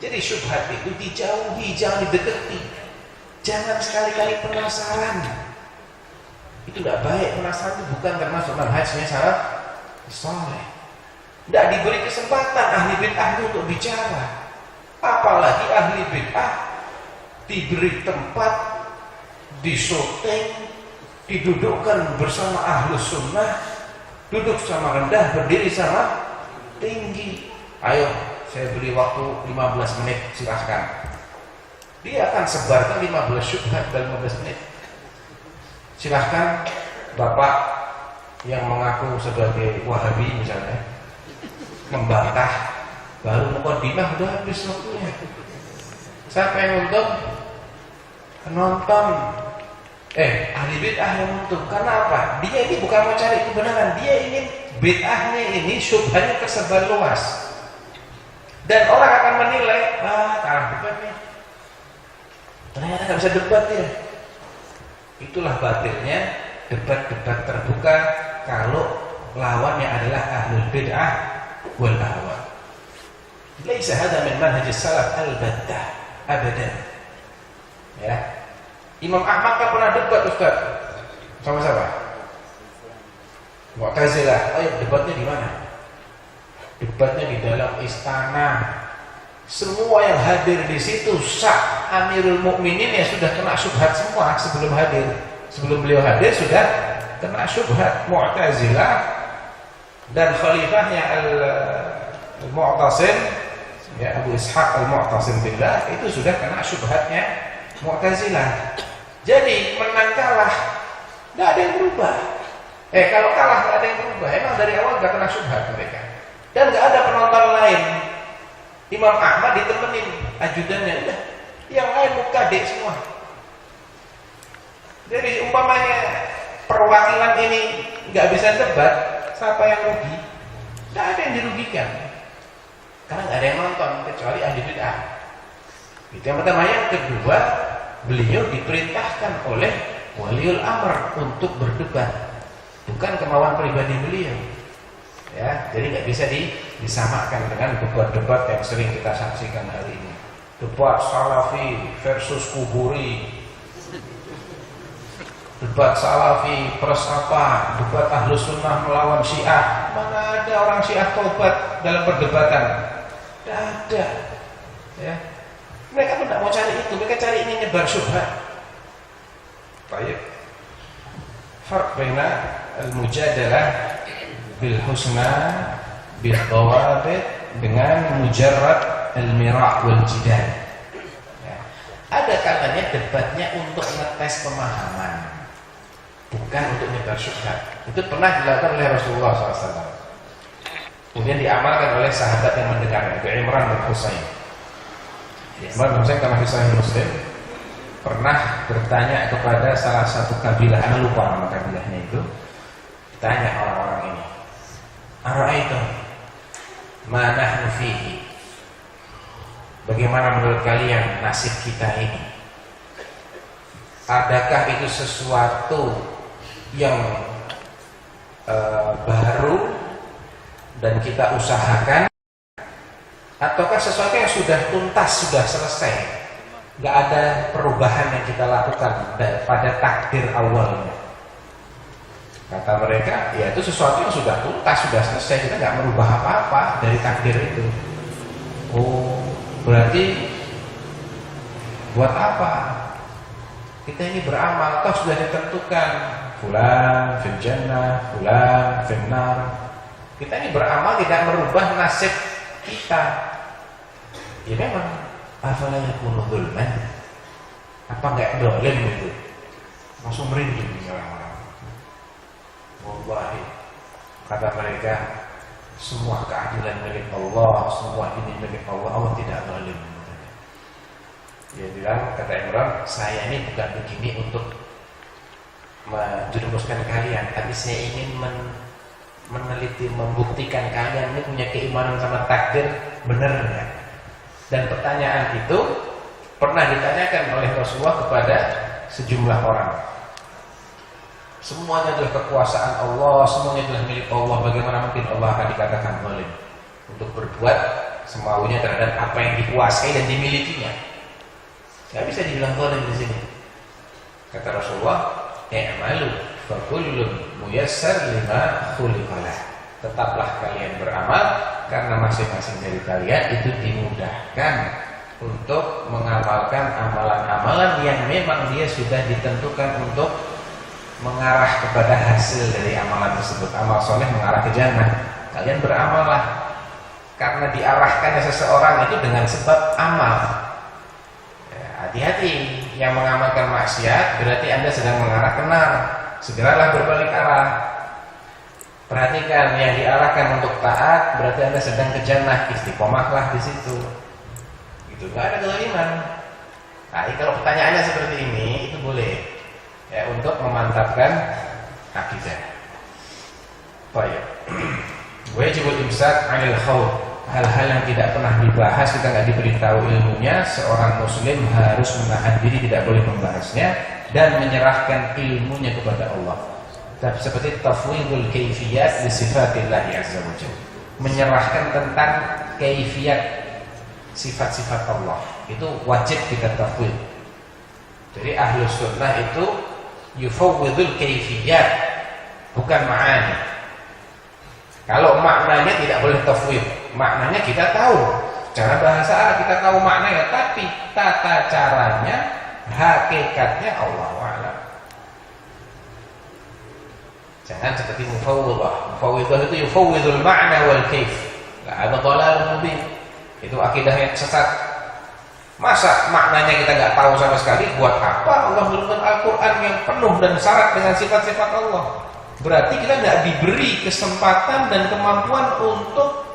Jadi syubhat itu dijauhi, jangan didekati. Jangan sekali-kali penasaran. Itu tidak baik. Penasaran itu bukan termasuk manhajnya salaf saleh. Tidak diberi kesempatan ahli bid'ah itu untuk bicara. Apalagi ahli bid'ah diberi tempat, disyuting, didudukkan bersama Ahlus Sunnah, duduk sama rendah, berdiri sama tinggi. Ayo saya beri waktu 15 menit, silahkan. Dia akan sebarkan 15 syubhat dalam 15 menit. Silahkan Bapak yang mengaku sebagai Wahabi misalnya membantah, baru mukadimah udah habis waktunya. Siapa yang untung? Penonton. Ahli bid'ah yang untung. Karena apa? Dia ini bukan mau cari kebenaran, dia ingin bid'ahnya ini, syubhatnya tersebar luas. Dan orang akan menilai, kalah debat nih. Ternyata nggak bisa debat ya. Itulah batilnya debat-debat terbuka kalau lawannya adalah ahlul bid'ah wal ahwa. Laisa hadza min manhaj salaf al-battah abadan. Ya. Imam Ahmad kan pernah debat Ustaz. Sama siapa? Mu'tazilah. Ayo debatnya di mana? Debatnya di dalam istana. Semua yang hadir di situ sah Amirul Mukminin ya sudah kena syubhat semua sebelum hadir. Sebelum beliau hadir sudah kena syubhat. Mu'tazilah dan khalifahnya Al-Mu'tasim, ya Abu Ishaq Al-Mu'tasim billah, itu sudah kena syubhatnya Mu'tazilah. Jadi menang kalah tidak ada yang berubah. Kalau kalah tidak ada yang berubah. Emang dari awal tidak kena syubhat mereka. Dan tidak ada penonton lain. Imam Ahmad ditemenin ajudannya, udah yang lain mukadek semua. Jadi umpamanya perwakilan ini nggak bisa debat, siapa yang rugi? Tidak ada yang dirugikan, karena nggak ada yang nonton kecuali ahli bid'ah. Itu yang pertama. Yang kedua, beliau diperintahkan oleh waliul amr untuk berdebat, bukan kemauan pribadi beliau. Ya, jadi nggak bisa disamakan dengan debat-debat yang sering kita saksikan hari ini. Debat Salafi versus Kuburi, debat Salafi plus apa, debat Ahlus Sunnah melawan Syiah. Mana ada orang Syiah tobat dalam perdebatan? Tidak ada. Ya, mereka pun tidak mau cari itu. Mereka cari ini nyebar syubhat. Baik. Farq baina al-mujadalah bil husna bil dhawabit dengan mujarrad al-mira' wal jidal. Ya. Ada kalanya debatnya untuk ngetes pemahaman, bukan untuk nyebar syubhat. Itu pernah dilakukan oleh Rasulullah SAW. Kemudian diamalkan oleh sahabat yang mendengar, Imran bin Husain. Imran bin Husain karena Sahih Muslim pernah bertanya kepada salah satu kabilah, ana lupa nama kabilahnya itu. Tanya orang-orang ini, ara'aitum ma nahnu fihi, bagaimana menurut kalian nasib kita ini? Adakah itu sesuatu yang baru dan kita usahakan, ataukah sesuatu yang sudah tuntas, sudah selesai, nggak ada perubahan yang kita lakukan pada takdir awalnya? Kata mereka, ya itu sesuatu yang sudah tuntas, sudah selesai, kita nggak merubah apa-apa dari takdir itu. Oh, berarti buat apa kita ini beramal? Toh sudah ditentukan, fulan fil jannah, fulan fil nar. Kita ini beramal tidak merubah nasib kita. Ya memang, afala yakunu dzulman? Apa enggak dolim itu? Langsung merinding orang-orang. Wallahi, kata mereka, semua keadilan milik Allah, semua ini milik Allah, Allah tidak zalim. Dia bilang, kata Imran, saya ini bukan begini untuk menjerumuskan kalian, tapi saya ingin meneliti, membuktikan kalian ini punya keimanan sama takdir, benar ya? Dan pertanyaan itu pernah ditanyakan oleh Rasulullah kepada sejumlah orang. Semuanya adalah kekuasaan Allah, semuanya adalah milik Allah. Bagaimana mungkin Allah akan dikatakan zalim untuk berbuat semaunya terhadap apa yang dikuasai dan dimilikinya? Gak bisa dibilang zalim di sini. Kata Rasulullah, "I'malu fa kullun muyassar lima khuliqa lah." Tetaplah kalian beramal karena masing-masing dari kalian itu dimudahkan untuk mengamalkan amalan-amalan yang memang dia sudah ditentukan untuk mengarah kepada hasil dari amalan tersebut. Amal soleh mengarah ke jannah. Kalian beramallah karena diarahkannya seseorang itu dengan sebab amal. Ya, hati-hati, yang mengamalkan maksiat berarti Anda sedang mengarah ke nar. Segeralah berbalik arah. Perhatikan, yang diarahkan untuk taat berarti Anda sedang ke jannah, istiqomahlah di situ. Itu nggak ada kezaliman. Nah, kalau pertanyaannya seperti ini, itu boleh ya untuk memantapkan akidah. Baik. Wajibul imsak 'anil khawd. Hal-hal yang tidak pernah dibahas, kita nggak diberitahu ilmunya, seorang muslim harus menahan diri, tidak boleh membahasnya dan menyerahkan ilmunya kepada Allah. Seperti tafwidul kaifiyat li sifatillah azza wa jalla. Menyerahkan tentang kaifiyat sifat-sifat Allah. Itu wajib kita tafwid. Jadi ahlus sunnah itu yufawwidul kaifiyat, bukan ma'ani. Kalau maknanya tidak boleh tafwid. Maknanya kita tahu, cara bahasa Arab kita tahu maknanya, tapi tata caranya, hakikatnya Allah a'lam. Jangan seperti mufawwidah. Mufawwidah itu yufawwidul ma'na wal kaif. La ada dhalalun mubin. Itu akidah yang sesat. Masa maknanya kita nggak tahu sama sekali? Buat apa Allah menurunkan Al-Quran yang penuh dan syarat dengan sifat-sifat Allah? Berarti kita nggak diberi kesempatan dan kemampuan untuk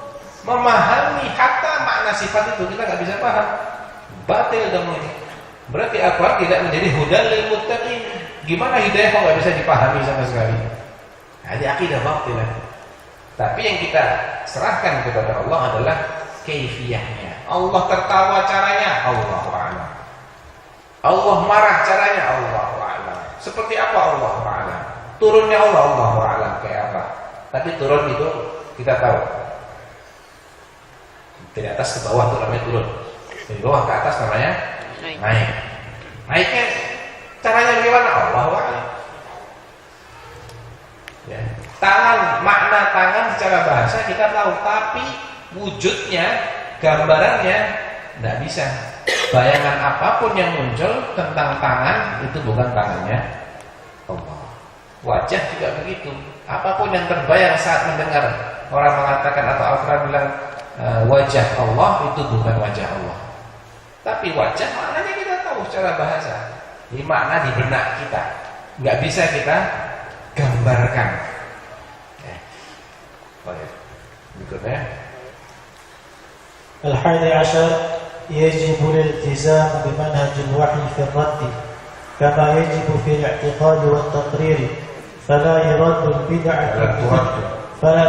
memahami hatta makna sifat itu. Kita nggak bisa paham. Batil dong ini. Berarti Al-Quran tidak menjadi hudal lil muttaqin. Gimana hidayah kok nggak bisa dipahami sama sekali? Nah, ini akidah batil. Tapi yang kita serahkan kepada Allah adalah kaifiyahnya. Allah tertawa caranya, Allahu a'lam. Allah marah caranya, Allahu a'lam. Seperti apa, Allahu a'lam. Turunnya Allah, Allahu a'lam kayak apa. Tapi turun itu kita tahu. Dari atas ke bawah itu namanya turun. Dari bawah ke atas namanya naik. Naiknya caranya bagaimana? Allahu a'lam. Ya. Tangan, makna tangan secara bahasa kita tahu, tapi wujudnya, gambarannya tidak bisa. Bayangan apapun yang muncul tentang tangan itu bukan tangannya Allah. Wajah juga begitu. Apapun yang terbayang saat mendengar orang mengatakan atau Al-Quran bilang wajah Allah, itu bukan wajah Allah. Tapi wajah maknanya kita tahu secara bahasa. Ini makna di benak kita, nggak bisa kita gambarkan. Baik. Berikutnya. الحادي عشر يجب الالتزام بمنهج الوحي في الرد كما يجب في الاعتقاد والتقرير فلا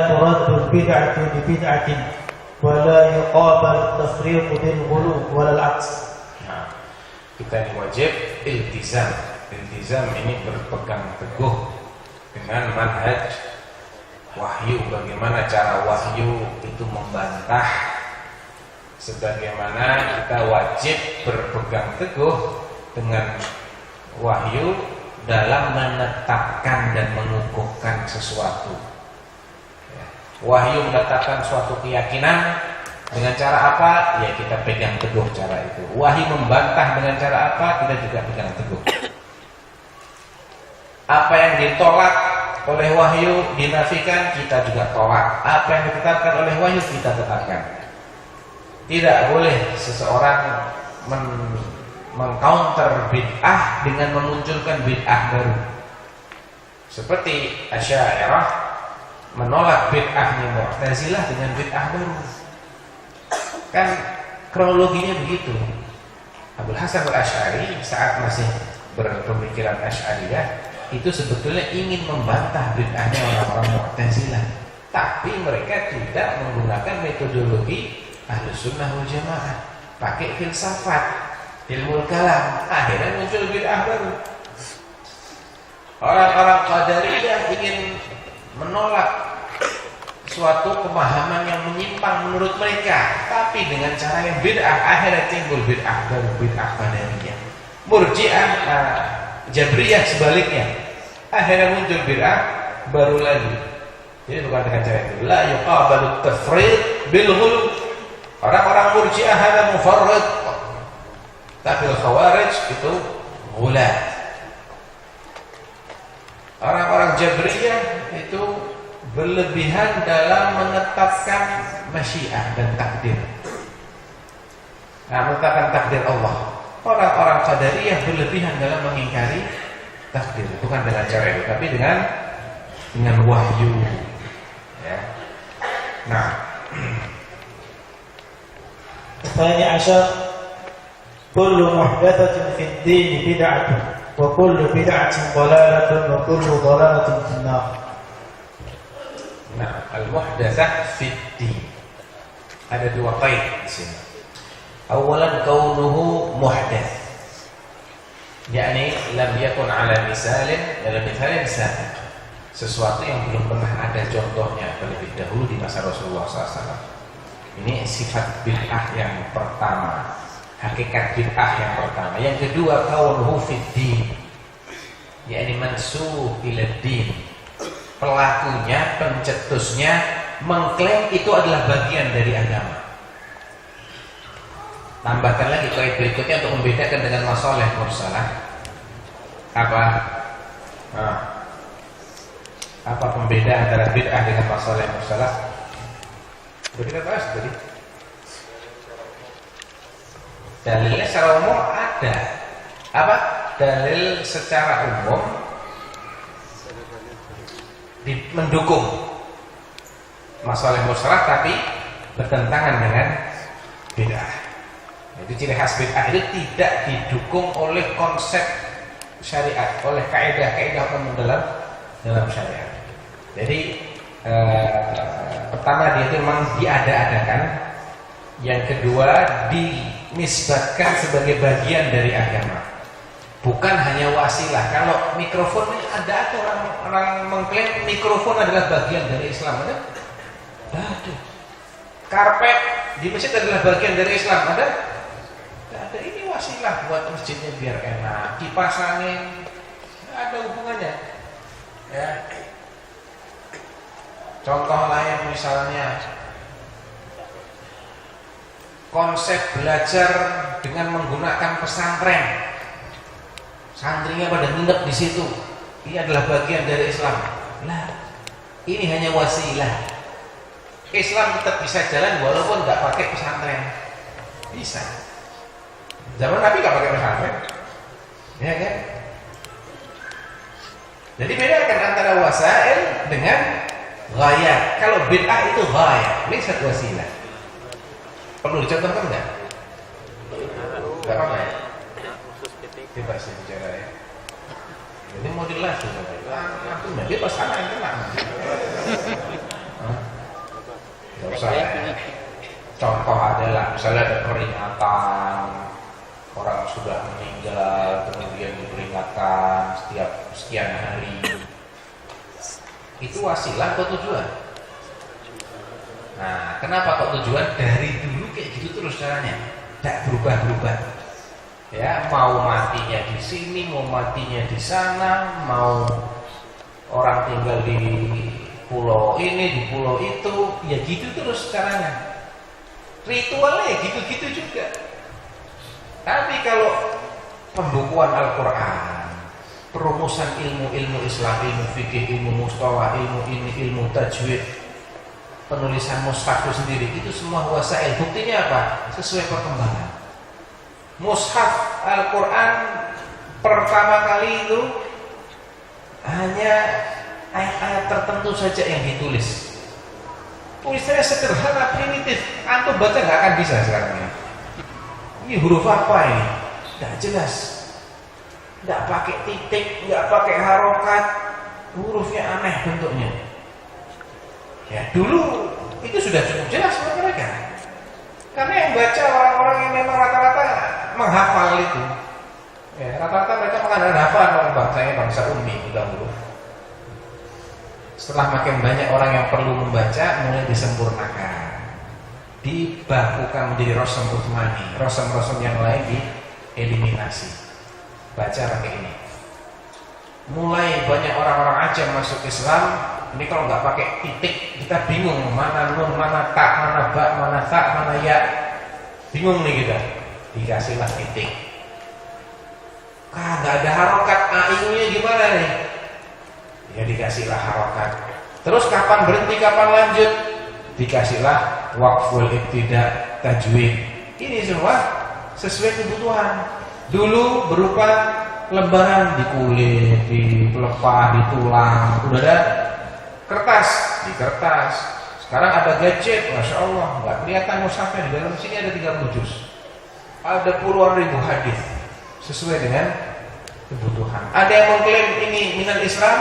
ترد البدعة ببدعة ولا يقابل التفريط بالغلو ولا العكس. Nah, kita ini wajib iltizam. Iltizam ini berpegang teguh dengan manhaj wahyu. Bagaimana cara wahyu itu membantah, sebagaimana kita wajib berpegang teguh dengan wahyu dalam menetapkan dan mengukuhkan sesuatu. Wahyu menetapkan suatu keyakinan dengan cara apa? Ya kita pegang teguh cara itu. Wahyu membantah dengan cara apa? Kita juga pegang teguh. Apa yang ditolak oleh wahyu dinafikan, kita juga tolak. Apa yang ditetapkan oleh wahyu kita tetapkan. Tidak boleh seseorang mengcounter bid'ah dengan memunculkan bid'ah baru. Seperti Asy'ariyah menolak bid'ahnya Mu'tazilah dengan bid'ah baru. Kan kronologinya begitu. Abul Hasan Al-Asy'ari saat masih berpemikiran Asy'ariyah itu sebetulnya ingin membantah bid'ahnya orang-orang Mu'tazilah, tapi mereka tidak menggunakan metodologi Ahlus Sunnah wal Jamaah, pakai filsafat, ilmu kalam. Akhirnya muncul bid'ah baru. Orang-orang Qadariyah ingin menolak suatu pemahaman yang menyimpang menurut mereka, tapi dengan cara yang bid'ah. Akhirnya timbul bid'ah baru, bid'ah Qadariyah. Murji'ah, Jabriyah sebaliknya, akhirnya muncul bid'ah baru lagi. Jadi bukan dengan cara itu. La yuqabalu tafrid bil ghulu. Orang-orang Murji'ah ada mufarrid, tapi Khawarij itu ghulat. Orang-orang Jabriyah itu berlebihan dalam menetapkan masyiah dan takdir. Nah, menetapkan takdir Allah. Orang-orang Qadariyah berlebihan dalam mengingkari takdir, bukan dengan cara itu, tapi dengan wahyu. Ya. Nah, الثاني عشر كل محدثة في الدين بدعة وكل بدعة ضلالة وكل ضلالة في النار. nah, al-muhdatsah fid din. Ada dua qaid di sini. Awalan kaunuhu muhdats. yakni lam yakun ala misalin dalam misalin sabiq. Sesuatu yang belum pernah ada contohnya terlebih dahulu di masa Rasulullah SAW. Ini sifat bid'ah yang pertama, hakikat bid'ah yang pertama. Yang kedua, kaunuhu fid din, yakni mansub ila din. Pelakunya, pencetusnya mengklaim itu adalah bagian dari agama. Tambahkan lagi kait berikutnya untuk membedakan dengan masalah mursalah. Apa? Nah, apa pembeda antara bid'ah dengan masalah mursalah? Sudah kita bahas tadi. Dalilnya secara umum ada. Apa? Dalil secara umum mendukung masalah mursalah tapi bertentangan dengan bid'ah. Itu ciri khas bid'ah, itu tidak didukung oleh konsep syariat, oleh kaidah-kaidah umum dalam syariat. Jadi pertama dia itu memang diada-adakan, yang kedua dinisbatkan sebagai bagian dari agama, bukan hanya wasilah. Kalau mikrofon ini ada orang mengklaim mikrofon adalah bagian dari Islam, ada? Ada. Karpet di masjid adalah bagian dari Islam, ada? Ada. Ini wasilah buat masjidnya biar enak, kipas angin, nggak ada hubungannya. Ya. Contoh lain misalnya konsep belajar dengan menggunakan pesantren, santrinya pada nginep di situ, ini adalah bagian dari Islam. Nah, ini hanya wasilah. Islam tetap bisa jalan walaupun nggak pakai pesantren, bisa. Zaman Nabi nggak pakai pesantren, ya kan? Jadi bedakan antara wasail dengan ghayat. Kalau bid'ah itu ghayat, ini satu wasilah. Perlu dicontohkan enggak? Enggak apa-apa ya? Bebas ya bicara ya. Jadi mau jelas juga. Aku enggak bebas sana yang kena. Enggak usah ya. Contoh adalah misalnya ada peringatan orang sudah meninggal, kemudian diperingatkan setiap sekian hari. Itu wasilah atau tujuan? Nah, kenapa kok tujuan? Dari dulu kayak gitu terus caranya, tidak berubah-berubah. Ya, mau matinya di sini, mau matinya di sana, mau orang tinggal di pulau ini, di pulau itu, ya gitu terus caranya. Ritualnya gitu-gitu juga. Tapi kalau pembukuan Al-Quran, perumusan ilmu-ilmu Islam, ilmu fikih, ilmu mustalah, ilmu ini, ilmu tajwid, penulisan mushaf itu sendiri, itu semua wasail. Buktinya apa? Sesuai perkembangan. Mushaf Al-Quran pertama kali itu hanya ayat-ayat tertentu saja yang ditulis. Tulisannya sederhana, primitif. Antum baca nggak akan bisa sekarang ini. Ini huruf apa ini? Nggak jelas. Nggak pakai titik, nggak pakai harokat, hurufnya aneh bentuknya. Ya dulu itu sudah cukup jelas buat mereka. Karena yang baca orang-orang yang memang rata-rata menghafal itu. Ya, rata-rata mereka mengandalkan hafal orang bangsanya bangsa ummi dahulu. Setelah makin banyak orang yang perlu membaca, mulai disempurnakan, dibakukan menjadi rosam Utsmani, rosam-rosam yang lain dieliminasi. Baca pakai ini. Mulai banyak orang-orang Ajam masuk Islam. Ini kalau nggak pakai titik, kita bingung mana nun, mana ta, mana ba, mana ta, mana ya. Bingung nih kita. Dikasihlah titik. Nggak ada harokat, A-nya gimana nih? Ya dikasihlah harokat. Terus kapan berhenti, kapan lanjut? Dikasihlah waqful ibtida, tajwid. Ini semua sesuai kebutuhan. Dulu berupa lembaran di kulit, di pelepah, di tulang. Udah ada kertas, di kertas. Sekarang ada gadget, Masya Allah, nggak kelihatan mushafnya. Di dalam sini ada 30 juz. Ada puluhan ribu hadis sesuai dengan kebutuhan. Ada yang mengklaim ini minal Islam?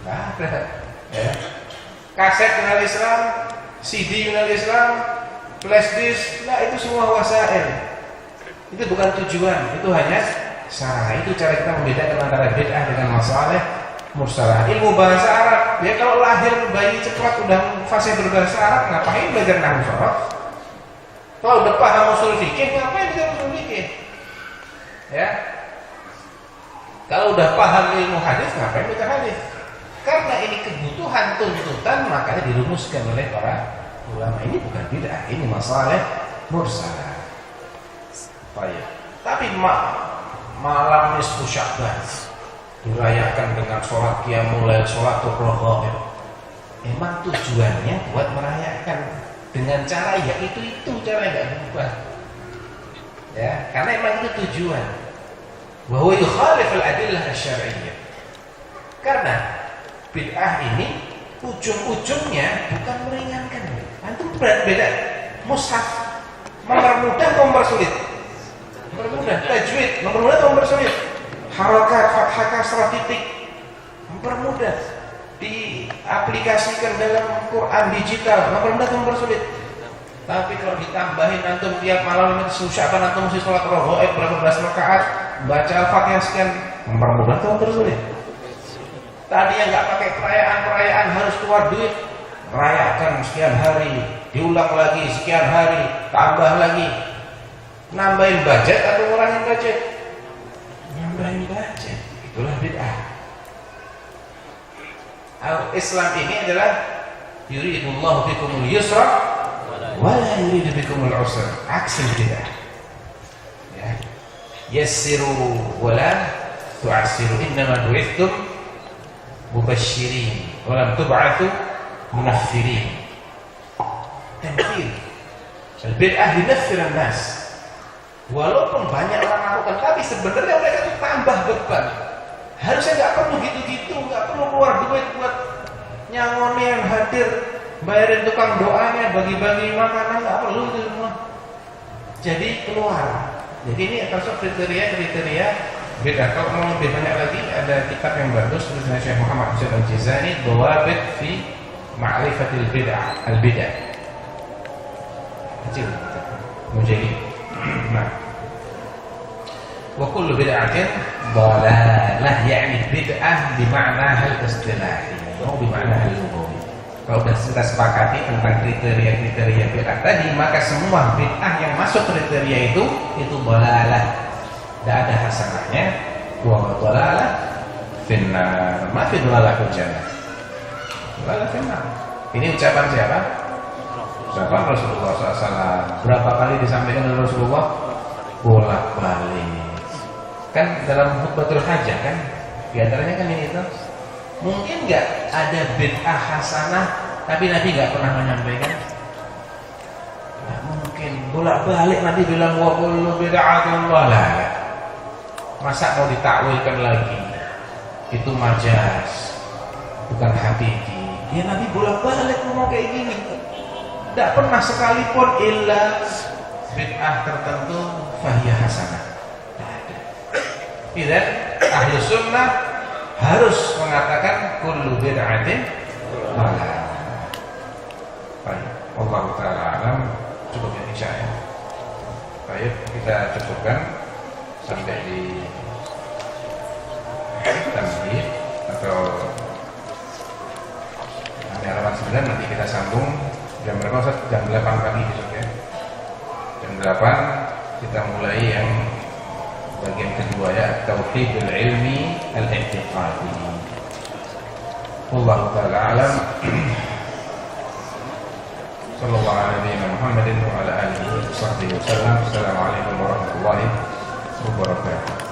Nggak ada. Ya. Kaset minal Islam, CD minal Islam, flash disk, nah itu semua wasail. Itu bukan tujuan, itu hanya sarana. Itu cara kita membedakan antara bid'ah dengan masalah mursalah. Ilmu bahasa Arab, ya kalau lahir bayi cepat udah fase berbahasa Arab, ngapain belajar nahwu sorof? Kalau udah paham usul fikih, ngapain belajar usul fikih? Ya. Kalau udah paham ilmu hadis, ngapain baca hadis? Karena ini kebutuhan tuntutan, makanya dirumuskan oleh para ulama. Ini bukan bid'ah, ini masalah mursalah. Baik. Tapi malam nisfu Sya'ban dirayakan dengan sholat qiyamul lail, sholat raghaib. Emang tujuannya buat merayakan dengan cara ya itu cara yang enggak berubah. Ya, karena emang itu tujuan. Bahwa yukhalif al-adillah asy-syar'iyyah. Karena bid'ah ini ujung-ujungnya bukan meringankan. Antum beda. Mushaf mempermudah atau mempersulit? Mempermudah. Tajwid mempermudah atau mempersulit? Harakat, fathah, kasrah, titik mempermudah. Diaplikasikan dalam Quran digital mempermudah atau mempersulit? Tapi kalau ditambahin antum tiap malam Sya'ban antum mesti sholat raghaib berapa belas rakaat, baca Al-Fatihah sekian, mempermudah atau mempersulit? Tadi yang nggak pakai perayaan harus keluar duit, merayakan sekian hari, diulang lagi sekian hari, tambah lagi, nambahin budget atau ngurangin budget? Nambahin budget, itulah bid'ah. Islam ini adalah yuridullahu bikumul yusra wala yuridu bikumul usra, aksi bid'ah. Ya. Yassiru wala tu'assiru, innama bu'ithtum mubasyirin walam tub'atsu munaffirin. Tamthil. Al-bid'ah yunaffir an-nas. Walaupun banyak orang melakukan, tapi sebenarnya mereka itu tambah beban. Harusnya nggak perlu gitu-gitu, nggak perlu keluar duit buat nyangoni yang hadir, bayarin tukang doanya, bagi-bagi makanan, nggak perlu itu semua. Jadi keluar. Jadi ini termasuk kriteria bid'ah. Kalau mau lebih banyak lagi, ada kitab yang bagus tulisan Syekh Muhammad Husain Al-Jizani, Dawabit fi Ma'rifatil Bid'ah, Al-Bid'ah. Kecil, menjadi. Nah, wa kullu bid'atin dhalalah, yakni bid'ah bima'naha al-istilahi, atau bima'naha al-lughawi. Kalau sudah sepakati tentang kriteria-kriteria bid'ah tadi, maka semua bid'ah yang masuk kriteria itu dhalalah. Tidak ada hasanahnya, wa dhalalah finnar, ma fi dhalalah fil jannah. Dhalalah finnar. Ini ucapan siapa? Ucapan Rasulullah SAW. Berapa kali disampaikan oleh Rasulullah? Bolak-balik. Kan dalam khutbatul hajah kan, di antaranya kan ini itu. Mungkin nggak ada bid'ah hasanah, tapi Nabi nggak pernah menyampaikan. Nggak mungkin. Bolak-balik Nabi bilang wa kullu bid'atin dhalalah. Masa mau ditakwilkan lagi? Itu majas, bukan hakiki. Ya Nabi bolak-balik ngomong kayak gini. Tidak pernah sekalipun illa bid'ah tertentu fahiyah hasanah. Tidak. Ahli sunnah harus mengatakan kullu bid'atin dhalalah. Baik, Allah Ta'ala alam. Cukup ya insya Allah. Baik, kita cukupkan sampai di tamhid atau halaman 9. Nanti kita sambung jam berapa Ustaz? Jam 8 pagi besok ya. Jam 8 kita mulai yang bagian kedua ya, tauhidul ilmi al-i'tiqadi. Wallahu ta'ala alam. Sallallahu alaihi Muhammadin wa ala alihi wa sahbihi wasallam. Assalamualaikum warahmatullahi wabarakatuh.